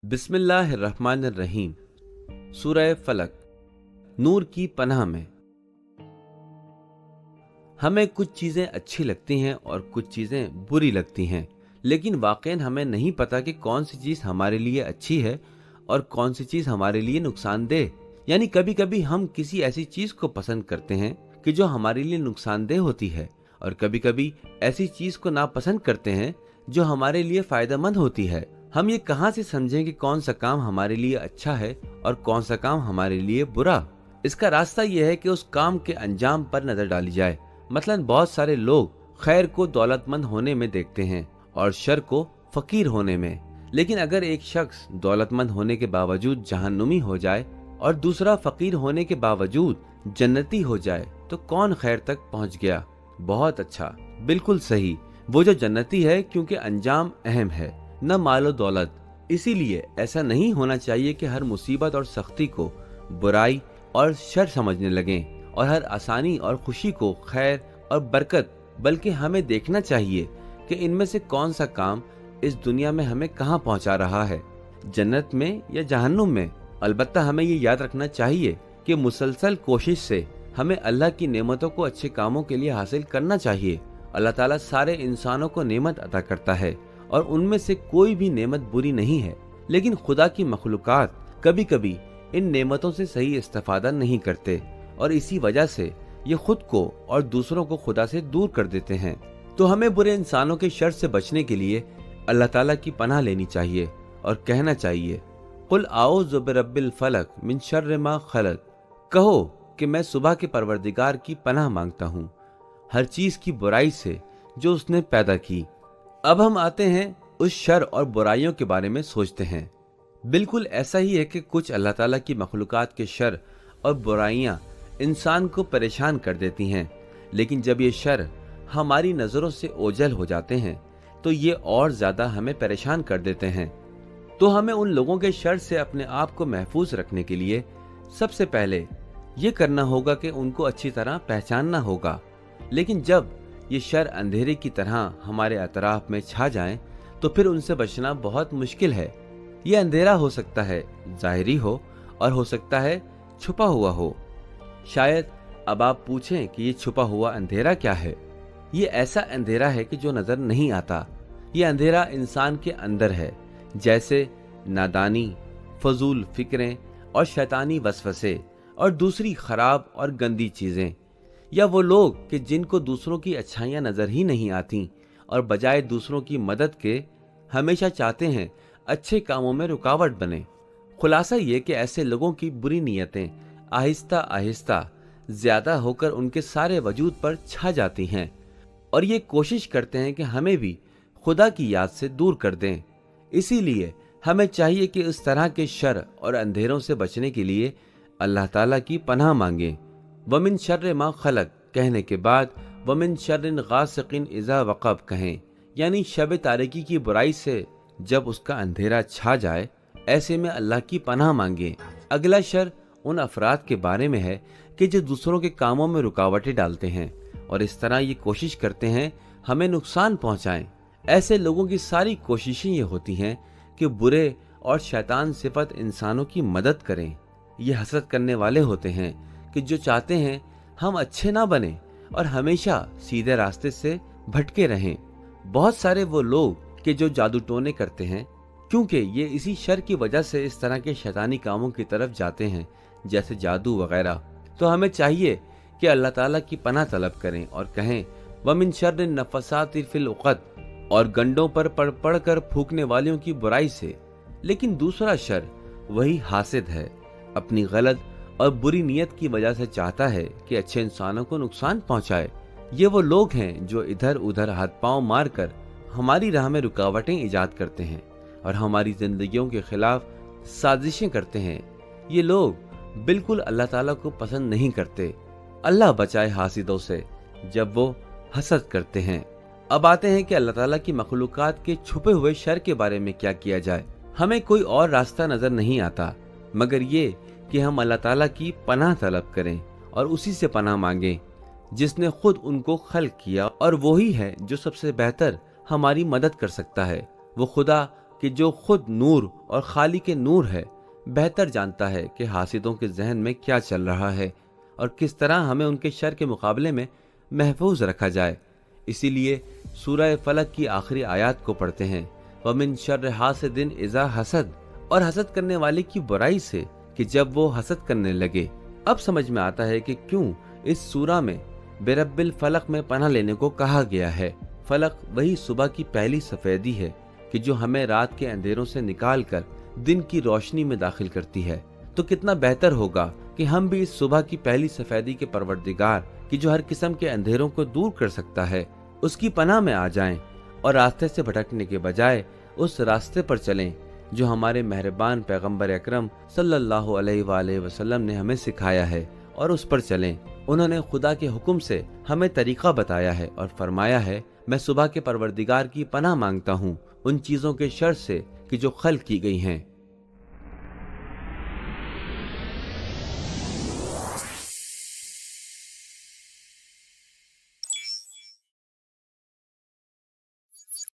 बिस्मिल्लाहिर्रहमानिर्रहीम। सूरह फलक। नूर की पनाह में। हमें कुछ चीज़ें अच्छी लगती हैं और कुछ चीज़ें बुरी लगती हैं, लेकिन वाक़ईन हमें नहीं पता कि कौन सी चीज़ हमारे लिए अच्छी है और कौन सी चीज़ हमारे लिए नुकसानदेह। यानी कभी कभी हम किसी ऐसी चीज़ को पसंद करते हैं कि जो हमारे लिए नुकसानदेह होती है, और कभी कभी ऐसी चीज़ को नापसंद करते हैं जो हमारे लिए फ़ायदेमंद होती है। हम ये कहाँ से समझें कि कौन सा काम हमारे लिए अच्छा है और कौन सा काम हमारे लिए बुरा? इसका रास्ता यह है कि उस काम के अंजाम पर नजर डाली जाए। मसलन बहुत सारे लोग खैर को दौलतमंद होने में देखते हैं और शर को फकीर होने में। लेकिन अगर एक शख्स दौलतमंद होने के बावजूद जहन्नुमी हो जाए और दूसरा फकीर होने के बावजूद जन्नती हो जाए तो कौन खैर तक पहुंच गया? बहुत अच्छा, बिल्कुल सही, वो जो जन्नती है, क्योंकि अंजाम अहम है, न मालो दौलत। इसीलिए ऐसा नहीं होना चाहिए कि हर मुसीबत और सख्ती को बुराई और शर समझने लगें और हर आसानी और खुशी को खैर और बरकत, बल्कि हमें देखना चाहिए कि इनमें से कौन सा काम इस दुनिया में हमें कहाँ पहुँचा रहा है, जन्नत में या जहन्नुम में। अलबत्ता हमें ये याद रखना चाहिए कि मुसलसल कोशिश से हमें अल्लाह की नेमतों को अच्छे कामों के लिए हासिल करना चाहिए। अल्लाह ताला सारे इंसानों को नेमत अता करता है और उनमें से कोई भी नेमत बुरी नहीं है, लेकिन खुदा की मखलूकात कभी कभी इन नेमतों से सही इस्तेफादा नहीं करते और इसी वजह से ये खुद को और दूसरों को खुदा से दूर कर देते हैं। तो हमें बुरे इंसानों के शर से बचने के लिए अल्लाह ताला की पनाह लेनी चाहिए और कहना चाहिए, कुल आऊज़ु बिरब्बिल फलक मिन शर्रि मा खलक। कहो कि मैं सुबह के परवरदिगार की पनाह मांगता हूँ हर चीज की बुराई से जो उसने पैदा की। अब हम आते हैं उस शर और बुराइयों के बारे में सोचते हैं। बिल्कुल ऐसा ही है कि कुछ अल्लाह ताला की मखलूकात के शर और बुराइयां इंसान को परेशान कर देती हैं, लेकिन जब ये शर हमारी नज़रों से ओझल हो जाते हैं तो ये और ज़्यादा हमें परेशान कर देते हैं। तो हमें उन लोगों के शर से अपने आप को महफूज रखने के लिए सबसे पहले ये करना होगा कि उनको अच्छी तरह पहचानना होगा। लेकिन जब ये शर अंधेरे की तरह हमारे अतराफ में छा जाएं, तो फिर उनसे बचना बहुत मुश्किल है। ये अंधेरा हो सकता है ज़ाहिरी हो और हो सकता है छुपा हुआ हो। शायद अब आप पूछें कि ये छुपा हुआ अंधेरा क्या है? ये ऐसा अंधेरा है कि जो नज़र नहीं आता। ये अंधेरा इंसान के अंदर है, जैसे नादानी, फजूल फिक्रें और शैतानी वसवसे और दूसरी खराब और गंदी चीज़ें, या वो लोग कि जिनको दूसरों की अच्छाइयाँ नज़र ही नहीं आती और बजाय दूसरों की मदद के हमेशा चाहते हैं अच्छे कामों में रुकावट बने। खुलासा ये कि ऐसे लोगों की बुरी नीयतें आहिस्ता आहिस्ता ज़्यादा होकर उनके सारे वजूद पर छा जाती हैं और ये कोशिश करते हैं कि हमें भी खुदा की याद से दूर कर दें। इसीलिए हमें चाहिए कि इस तरह के शर और अंधेरों से बचने के लिए अल्लाह ताला की पनाह मांगें। वमिन शर्रि मा खलक कहने के बाद वमिन शर्रिन गासिकिन इज़ा वक़ब कहें, यानी शब तारीकी की बुराई से जब उसका अंधेरा छा जाए, ऐसे में अल्लाह की पनाह मांगे। अगला शर उन अफराद के बारे में है कि जो दूसरों के कामों में रुकावटें डालते हैं और इस तरह ये कोशिश करते हैं हमें नुकसान पहुंचाएं। ऐसे लोगों की सारी कोशिशें ये होती हैं कि बुरे और शैतान सिफत इंसानों की मदद करें। ये हसद करने वाले होते हैं कि जो चाहते हैं हम अच्छे ना बने और हमेशा सीधे रास्ते से भटके रहें। बहुत सारे वो लोग कि जो जादू टोने करते हैं, क्योंकि ये इसी शर की वजह से इस तरह के शैतानी कामों की तरफ जाते हैं, जैसे जादू वगैरह। तो हमें चाहिए कि अल्लाह ताला की पनाह तलब करें और कहें वमिन शर्रि नफ़साति फिल उक़द, और गंडों पर पढ़ पढ़ कर फूकने वालियों की बुराई से। लेकिन दूसरा शर वही हासिद है, अपनी गलत और बुरी नीयत की वजह से चाहता है कि अच्छे इंसानों को नुकसान पहुंचाए। ये वो लोग हैं जो इधर उधर हाथ पांव मार कर हमारी राह में रुकावटें ईजाद करते हैं और हमारी जिंदगियों के खिलाफ साजिशें करते हैं। ये लोग बिल्कुल अल्लाह ताला को पसंद नहीं करते। अल्लाह बचाए हासिदों से जब वो हसद करते हैं। अब आते हैं कि अल्लाह ताला की मखलूकात के छुपे हुए शर के बारे में क्या किया जाए। हमें कोई और रास्ता नजर नहीं आता मगर ये कि हम अल्लाह ताला की पनाह तलब करें और उसी से पनाह मांगें जिसने खुद उनको खल्क किया, और वही है जो सबसे बेहतर हमारी मदद कर सकता है। वो खुदा کہ جو خود نور اور خالق نور ہے بہتر جانتا ہے کہ حاسدوں کے ذہن میں کیا چل رہا ہے اور کس طرح ہمیں ان کے شر کے مقابلے میں محفوظ رکھا جائے۔ اسی لیے سورہ فلق کی آخری آیات کو پڑھتے ہیں، وَمِن شَرِّ حَاسِدٍ إِذَا حَسَد، اور حسد کرنے والے کی برائی سے کہ جب وہ حسد کرنے لگے۔ اب سمجھ میں آتا ہے کہ کیوں اس سورہ میں برب الفلق میں پناہ لینے کو کہا گیا ہے۔ فلق وہی صبح کی پہلی سفیدی ہے کہ جو ہمیں رات کے اندھیروں سے نکال کر دن کی روشنی میں داخل کرتی ہے۔ تو کتنا بہتر ہوگا کہ ہم بھی اس صبح کی پہلی سفیدی کے پروردگار کی جو ہر قسم کے اندھیروں کو دور کر سکتا ہے اس کی پناہ میں آ جائیں اور راستے سے بھٹکنے کے بجائے اس راستے پر چلیں جو ہمارے مہربان پیغمبر اکرم صلی اللہ علیہ وآلہ وسلم نے ہمیں سکھایا ہے، اور اس پر چلیں۔ انہوں نے خدا کے حکم سے ہمیں طریقہ بتایا ہے اور فرمایا ہے، میں صبح کے پروردگار کی پناہ مانگتا ہوں ان چیزوں کے شر سے کہ جو خلق کی گئی ہیں۔